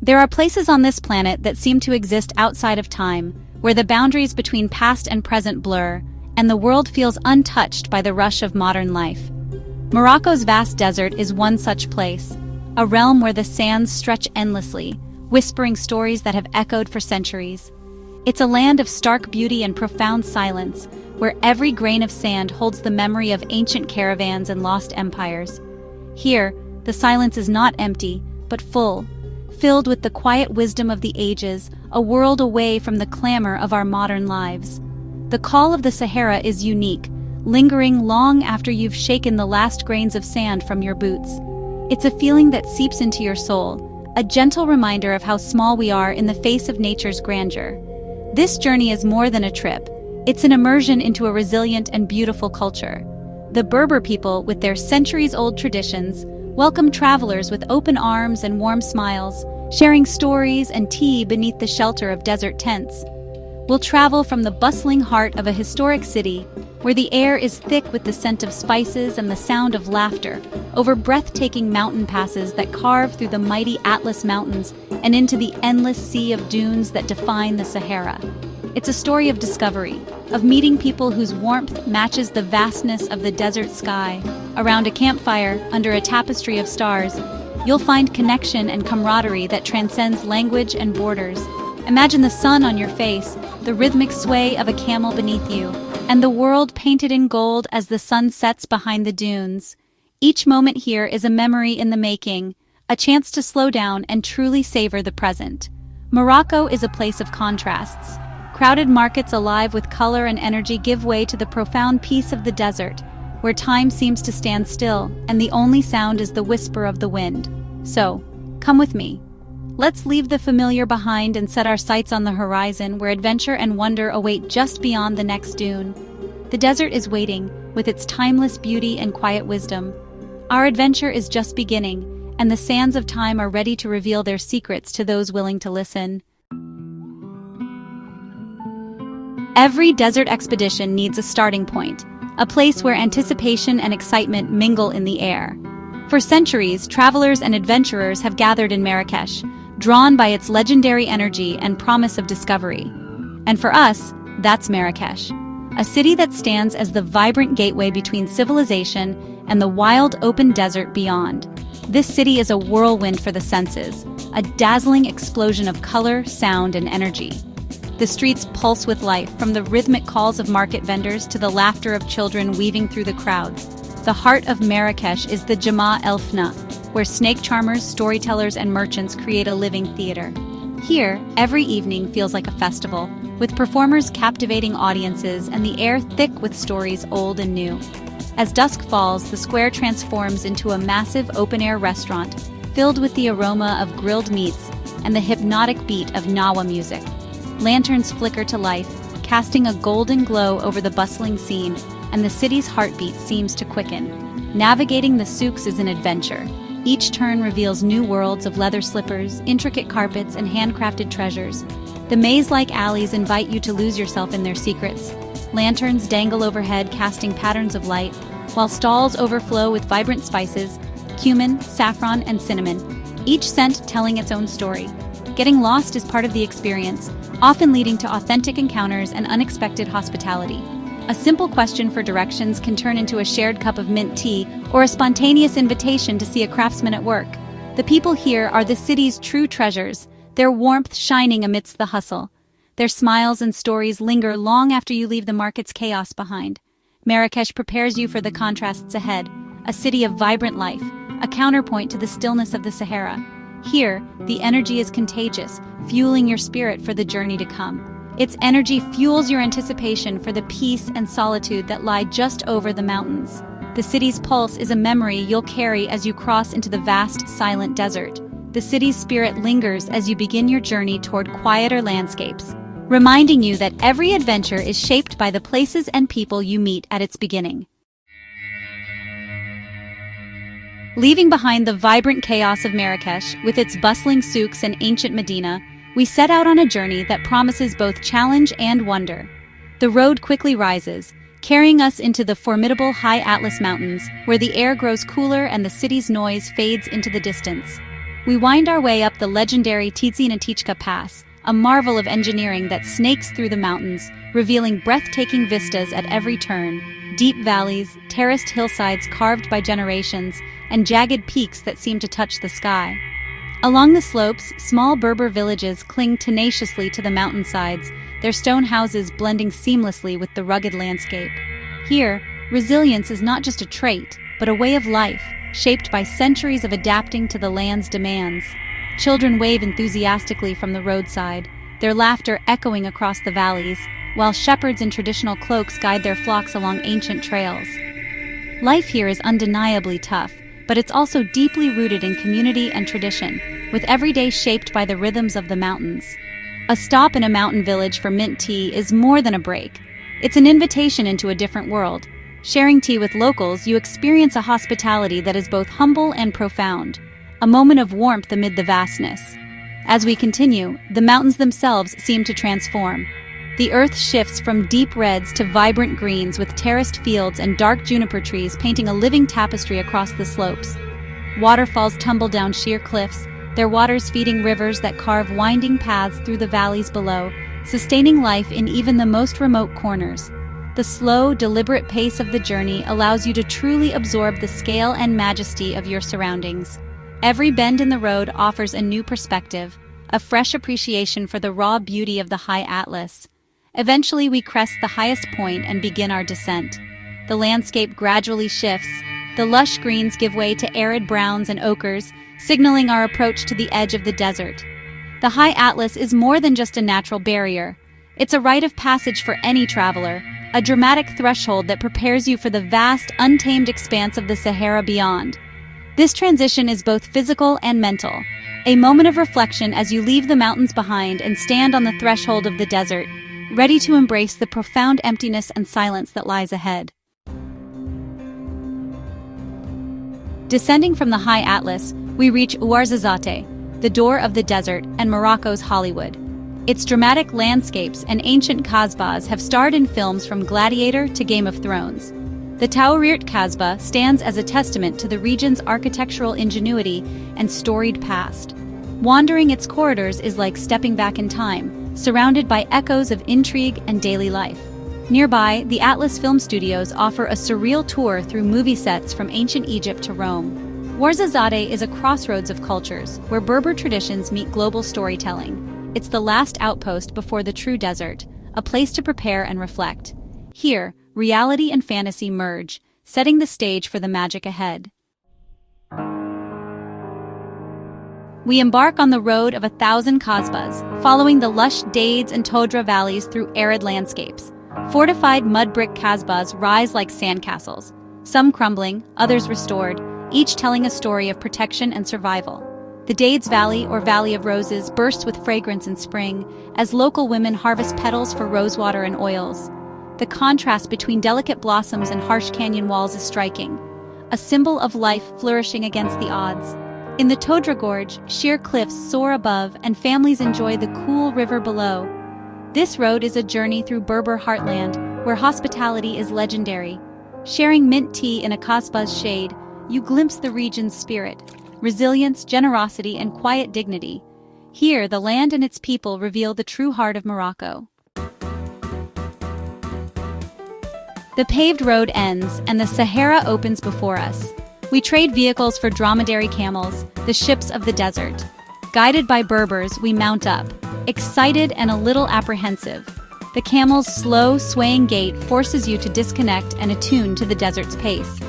There are places on this planet that seem to exist outside of time, where the boundaries between past and present blur, and the world feels untouched by the rush of modern life. Morocco's vast desert is one such place, a realm where the sands stretch endlessly, whispering stories that have echoed for centuries. It's a land of stark beauty and profound silence, where every grain of sand holds the memory of ancient caravans and lost empires. Here, the silence is not empty, but full, filled with the quiet wisdom of the ages, a world away from the clamor of our modern lives. The call of the Sahara is unique, lingering long after you've shaken the last grains of sand from your boots. It's a feeling that seeps into your soul, a gentle reminder of how small we are in the face of nature's grandeur. This journey is more than a trip. It's an immersion into a resilient and beautiful culture. The Berber people, with their centuries-old traditions, welcome travelers with open arms and warm smiles, sharing stories and tea beneath the shelter of desert tents. We'll travel from the bustling heart of a historic city, where the air is thick with the scent of spices and the sound of laughter, over breathtaking mountain passes that carve through the mighty Atlas Mountains and into the endless sea of dunes that define the Sahara. It's a story of discovery, of meeting people whose warmth matches the vastness of the desert sky. Around a campfire, under a tapestry of stars, you'll find connection and camaraderie that transcends language and borders. Imagine the sun on your face, the rhythmic sway of a camel beneath you, and the world painted in gold as the sun sets behind the dunes. Each moment here is a memory in the making, a chance to slow down and truly savor the present. Morocco is a place of contrasts. Crowded markets alive with color and energy give way to the profound peace of the desert, where time seems to stand still and the only sound is the whisper of the wind. So, come with me. Let's leave the familiar behind and set our sights on the horizon, where adventure and wonder await just beyond the next dune. The desert is waiting, with its timeless beauty and quiet wisdom. Our adventure is just beginning, and the sands of time are ready to reveal their secrets to those willing to listen. Every desert expedition needs a starting point, a place where anticipation and excitement mingle in the air. For centuries, travelers and adventurers have gathered in Marrakesh, drawn by its legendary energy and promise of discovery. And for us, that's Marrakesh, a city that stands as the vibrant gateway between civilization and the wild open desert beyond. This city is a whirlwind for the senses, a dazzling explosion of color, sound, and energy. The streets pulse with life, from the rhythmic calls of market vendors to the laughter of children weaving through the crowds. The heart of Marrakesh is the Jama El Fna, where snake charmers, storytellers, and merchants create a living theater. Here, every evening feels like a festival, with performers captivating audiences and the air thick with stories old and new. As dusk falls, the square transforms into a massive open-air restaurant filled with the aroma of grilled meats and the hypnotic beat of Nawa music. Lanterns flicker to life, casting a golden glow over the bustling scene, and the city's heartbeat seems to quicken. Navigating the souks is an adventure. Each turn reveals new worlds of leather slippers, intricate carpets, and handcrafted treasures. The maze-like alleys invite you to lose yourself in their secrets. Lanterns dangle overhead, casting patterns of light, while stalls overflow with vibrant spices, cumin, saffron, and cinnamon, each scent telling its own story. Getting lost is part of the experience, often leading to authentic encounters and unexpected hospitality. A simple question for directions can turn into a shared cup of mint tea or a spontaneous invitation to see a craftsman at work. The people here are the city's true treasures, their warmth shining amidst the hustle. Their smiles and stories linger long after you leave the market's chaos behind. Marrakesh prepares you for the contrasts ahead, a city of vibrant life, a counterpoint to the stillness of the Sahara. Here, the energy is contagious, fueling your spirit for the journey to come. Its energy fuels your anticipation for the peace and solitude that lie just over the mountains. The city's pulse is a memory you'll carry as you cross into the vast, silent desert. The city's spirit lingers as you begin your journey toward quieter landscapes, reminding you that every adventure is shaped by the places and people you meet at its beginning. Leaving behind the vibrant chaos of Marrakesh, with its bustling souks and ancient Medina, we set out on a journey that promises both challenge and wonder. The road quickly rises, carrying us into the formidable high Atlas Mountains, where the air grows cooler and the city's noise fades into the distance. We wind our way up the legendary Tizi-Natichka Pass, a marvel of engineering that snakes through the mountains, revealing breathtaking vistas at every turn, deep valleys, terraced hillsides carved by generations, and jagged peaks that seem to touch the sky. Along the slopes, small Berber villages cling tenaciously to the mountainsides, their stone houses blending seamlessly with the rugged landscape. Here, resilience is not just a trait, but a way of life, shaped by centuries of adapting to the land's demands. Children wave enthusiastically from the roadside, their laughter echoing across the valleys, while shepherds in traditional cloaks guide their flocks along ancient trails. Life here is undeniably tough, but it's also deeply rooted in community and tradition, with every day shaped by the rhythms of the mountains. A stop in a mountain village for mint tea is more than a break. It's an invitation into a different world. Sharing tea with locals, you experience a hospitality that is both humble and profound, a moment of warmth amid the vastness. As we continue, the mountains themselves seem to transform. The earth shifts from deep reds to vibrant greens, with terraced fields and dark juniper trees painting a living tapestry across the slopes. Waterfalls tumble down sheer cliffs, their waters feeding rivers that carve winding paths through the valleys below, sustaining life in even the most remote corners. The slow, deliberate pace of the journey allows you to truly absorb the scale and majesty of your surroundings. Every bend in the road offers a new perspective, a fresh appreciation for the raw beauty of the high Atlas. Eventually, we crest the highest point and begin our descent. The landscape gradually shifts. The lush greens give way to arid browns and ochres, signaling our approach to the edge of the desert. The high Atlas is more than just a natural barrier. It's a rite of passage for any traveler, a dramatic threshold that prepares you for the vast, untamed expanse of the Sahara beyond. This transition is both physical and mental, a moment of reflection as you leave the mountains behind and stand on the threshold of the desert, ready to embrace the profound emptiness and silence that lies ahead. Descending from the high Atlas, we reach Ouarzazate, the door of the desert and Morocco's Hollywood. Its dramatic landscapes and ancient Kasbahs have starred in films from Gladiator to Game of Thrones. The Taourir Kasbah stands as a testament to the region's architectural ingenuity and storied past. Wandering its corridors is like stepping back in time, surrounded by echoes of intrigue and daily life. Nearby, the Atlas Film Studios offer a surreal tour through movie sets from ancient Egypt to Rome. Ouarzazate is a crossroads of cultures, where Berber traditions meet global storytelling. It's the last outpost before the true desert, a place to prepare and reflect. Here, reality and fantasy merge, setting the stage for the magic ahead. We embark on the road of 1,000 Kasbahs, following the lush Dades and Todra valleys through arid landscapes. Fortified mud brick Kasbahs rise like sandcastles, some crumbling, others restored, each telling a story of protection and survival. The Dades Valley, or Valley of Roses, bursts with fragrance in spring, as local women harvest petals for rosewater and oils. The contrast between delicate blossoms and harsh canyon walls is striking, a symbol of life flourishing against the odds. In the Todra Gorge, sheer cliffs soar above and families enjoy the cool river below. This road is a journey through Berber heartland, where hospitality is legendary. Sharing mint tea in a Kasbah's shade, you glimpse the region's spirit, resilience, generosity, and quiet dignity. Here, the land and its people reveal the true heart of Morocco. The paved road ends, and the Sahara opens before us. We trade vehicles for dromedary camels, the ships of the desert. Guided by Berbers, we mount up, excited and a little apprehensive. The camel's slow, swaying gait forces you to disconnect and attune to the desert's pace.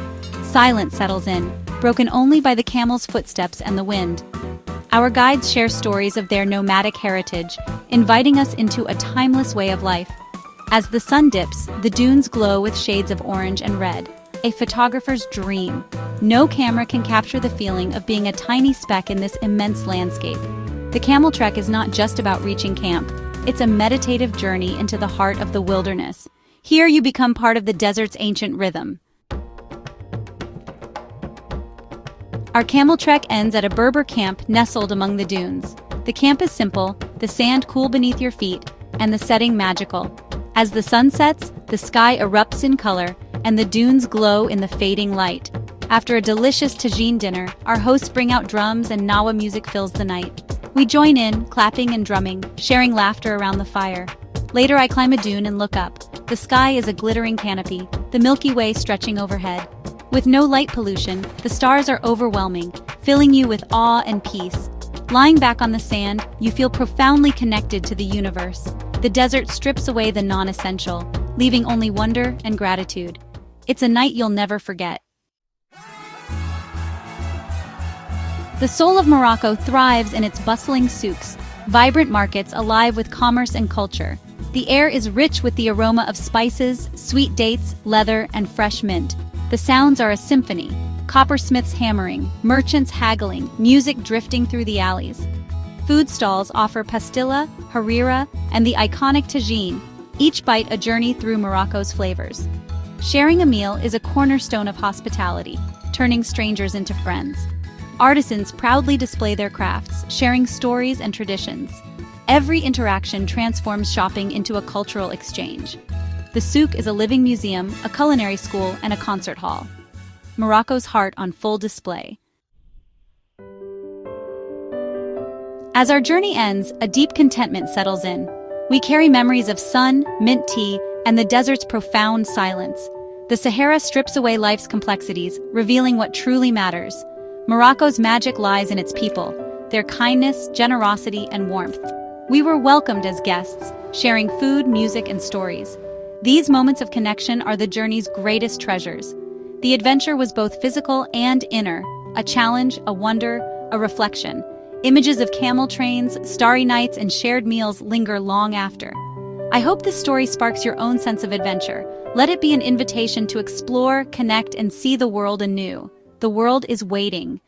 Silence settles in, broken only by the camel's footsteps and the wind. Our guides share stories of their nomadic heritage, inviting us into a timeless way of life. As the sun dips, the dunes glow with shades of orange and red, a photographer's dream. No camera can capture the feeling of being a tiny speck in this immense landscape. The camel trek is not just about reaching camp. It's a meditative journey into the heart of the wilderness. Here you become part of the desert's ancient rhythm. Our camel trek ends at a Berber camp nestled among the dunes. The camp is simple, the sand cool beneath your feet, and the setting magical. As the sun sets, the sky erupts in color, and the dunes glow in the fading light. After a delicious tagine dinner, our hosts bring out drums and Nawa music fills the night. We join in, clapping and drumming, sharing laughter around the fire. Later I climb a dune and look up. The sky is a glittering canopy, the Milky Way stretching overhead. With no light pollution, the stars are overwhelming, filling you with awe and peace. Lying back on the sand, you feel profoundly connected to the universe. The desert strips away the non-essential, leaving only wonder and gratitude. It's a night you'll never forget. The soul of Morocco thrives in its bustling souks, vibrant markets alive with commerce and culture. The air is rich with the aroma of spices, sweet dates, leather, and fresh mint. The sounds are a symphony. Coppersmiths hammering, merchants haggling, music drifting through the alleys. Food stalls offer pastilla, harira, and the iconic tagine, each bite a journey through Morocco's flavors. Sharing a meal is a cornerstone of hospitality, turning strangers into friends. Artisans proudly display their crafts, sharing stories and traditions. Every interaction transforms shopping into a cultural exchange. The souk is a living museum, a culinary school, and a concert hall. Morocco's heart on full display. As our journey ends, a deep contentment settles in. We carry memories of sun, mint tea, and the desert's profound silence. The Sahara strips away life's complexities, revealing what truly matters. Morocco's magic lies in its people, their kindness, generosity, and warmth. We were welcomed as guests, sharing food, music, and stories. These moments of connection are the journey's greatest treasures. The adventure was both physical and inner, a challenge, a wonder, a reflection. Images of camel trains, starry nights, and shared meals linger long after. I hope this story sparks your own sense of adventure. Let it be an invitation to explore, connect, and see the world anew. The world is waiting.